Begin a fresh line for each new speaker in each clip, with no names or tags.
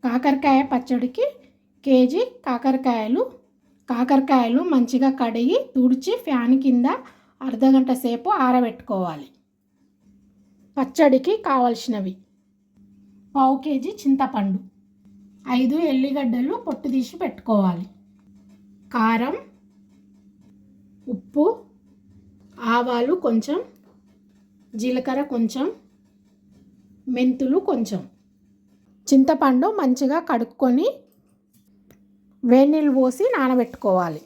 కాకరకాయ పచ్చడికి కేజీ కాకరకాయలు మంచిగా కడిగి తుడిచి ఫ్యాన్ కింద అర్ధగంట సేపు ఆరబెట్టుకోవాలి. పచ్చడికి కావలసినవి: పావు కేజీ చింతపండు, 5 ఎల్లిగడ్డలు పొట్టు తీసి పెట్టుకోవాలి, కారం, ఉప్పు, ఆవాలు కొంచెం, జీలకర్ర కొంచెం, మెంతులు కొంచెం. చింతపండు మంచిగా కడుక్కొని వేడి నీళ్ళు పోసి నానబెట్టుకోవాలి.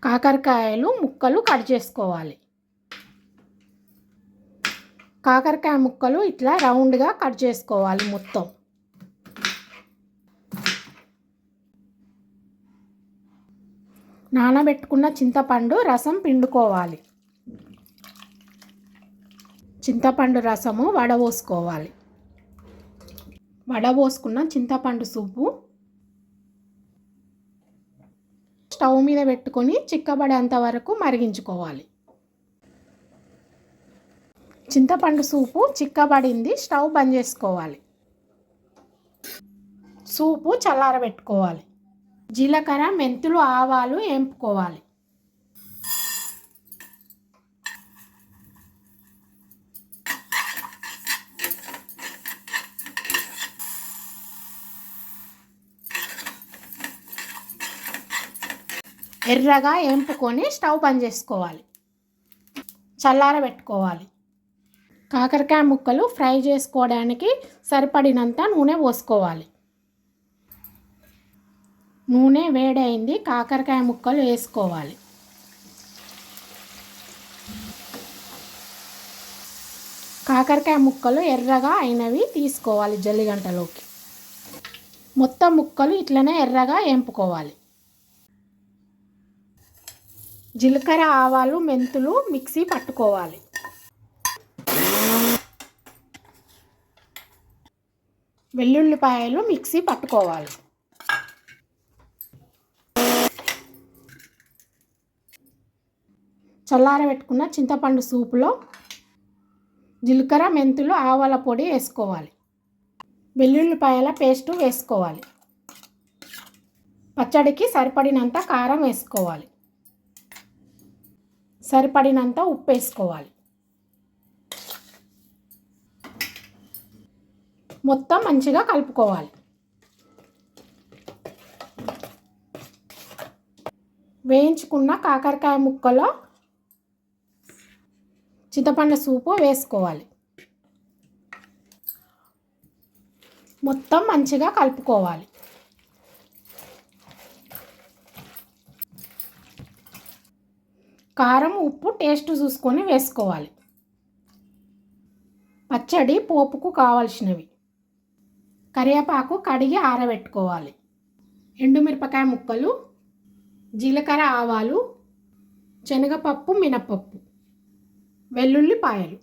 కాకరకాయలు ముక్కలు కట్ చేసుకోవాలి. కాకరకాయ ముక్కలు ఇట్లా రౌండ్గా కట్ చేసుకోవాలి. మొత్తం నానబెట్టుకున్న చింతపండు రసం పిండుకోవాలి. చింతపండు రసము వడపోసుకోవాలి. వడపోసుకున్న చింతపండు సూపు స్టవ్ మీద పెట్టుకొని చిక్కబడేంత వరకు మరిగించుకోవాలి. చింతపండు సూపు చిక్కబడింది. స్టవ్ బంద్ చేసుకోవాలి. సూపు చల్లారబెట్టుకోవాలి. జీలకర్ర, మెంతులు, ఆవాలు వేంపుకోవాలి. ఎర్రగా వేంపుకొని స్టవ్ బంద్ చేసుకోవాలి. చల్లారబెట్టుకోవాలి. కాకరకాయ ముక్కలు ఫ్రై చేసుకోవడానికి సరిపడినంత నూనె పోసుకోవాలి. నూనె వేడైంది. కాకరకాయ ముక్కలు వేసుకోవాలి. కాకరకాయ ముక్కలు ఎర్రగా అయినవి తీసుకోవాలి జల్లిగంటలోకి. మొత్తం ముక్కలు ఇట్లనే ఎర్రగా వేంపుకోవాలి. జీలకర్ర, ఆవాలు, మెంతులు మిక్సీ పట్టుకోవాలి. వెల్లుల్లిపాయలు మిక్సీ పట్టుకోవాలి. చల్లారబెట్టుకున్న చింతపండు సూపులో జీలకర్ర, మెంతులు, ఆవాల పొడి వేసుకోవాలి. వెల్లుల్లిపాయల పేస్ట్ వేసుకోవాలి. పచ్చడికి సరిపడినంత కారం వేసుకోవాలి. సరిపడినంత ఉప్పు వేసుకోవాలి. మొత్తం మంచిగా కలుపుకోవాలి. వేయించుకున్న కాకరకాయ ముక్కలో చింతపండు సూపు వేసుకోవాలి. మొత్తం మంచిగా కలుపుకోవాలి. కారం, ఉప్పు టేస్ట్ చూసుకొని వేసుకోవాలి. పచ్చడి పోపుకు కావాల్సినవి: కరివేపాకు కడిగి ఆరబెట్టుకోవాలి, ఎండుమిరపకాయ ముక్కలు, జీలకర్ర, ఆవాలు, శనగపప్పు, మినపప్పు, వెల్లుల్లిపాయలు.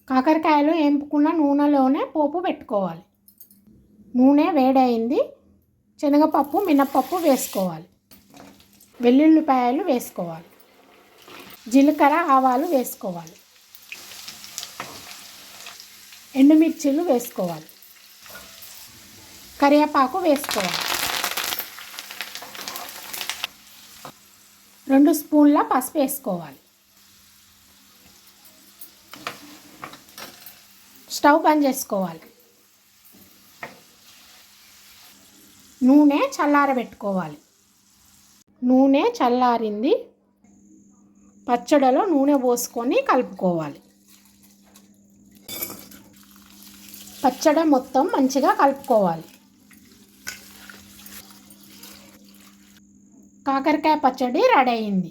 కాకరకాయలు వేంపుకున్న నూనెలోనే పోపు పెట్టుకోవాలి. నూనె వేడైంది. శనగపప్పు, మినపప్పు వేసుకోవాలి. వెల్లుల్లిపాయలు వేసుకోవాలి. జీలకర్ర, ఆవాలు వేసుకోవాలి. ఎండుమిర్చీలు వేసుకోవాలి. కరివేపాకు వేసుకోవాలి. 2 స్పూన్ల పసుపు వేసుకోవాలి. స్టవ్ బంద్ చేసుకోవాలి. నూనె చల్లారబెట్టుకోవాలి. నూనె చల్లారింది. పచ్చడిలో నూనె పోసుకొని కలుపుకోవాలి. పచ్చడి మొత్తం మంచిగా కలుపుకోవాలి. కాకరకాయ పచ్చడి రెడీ అయింది.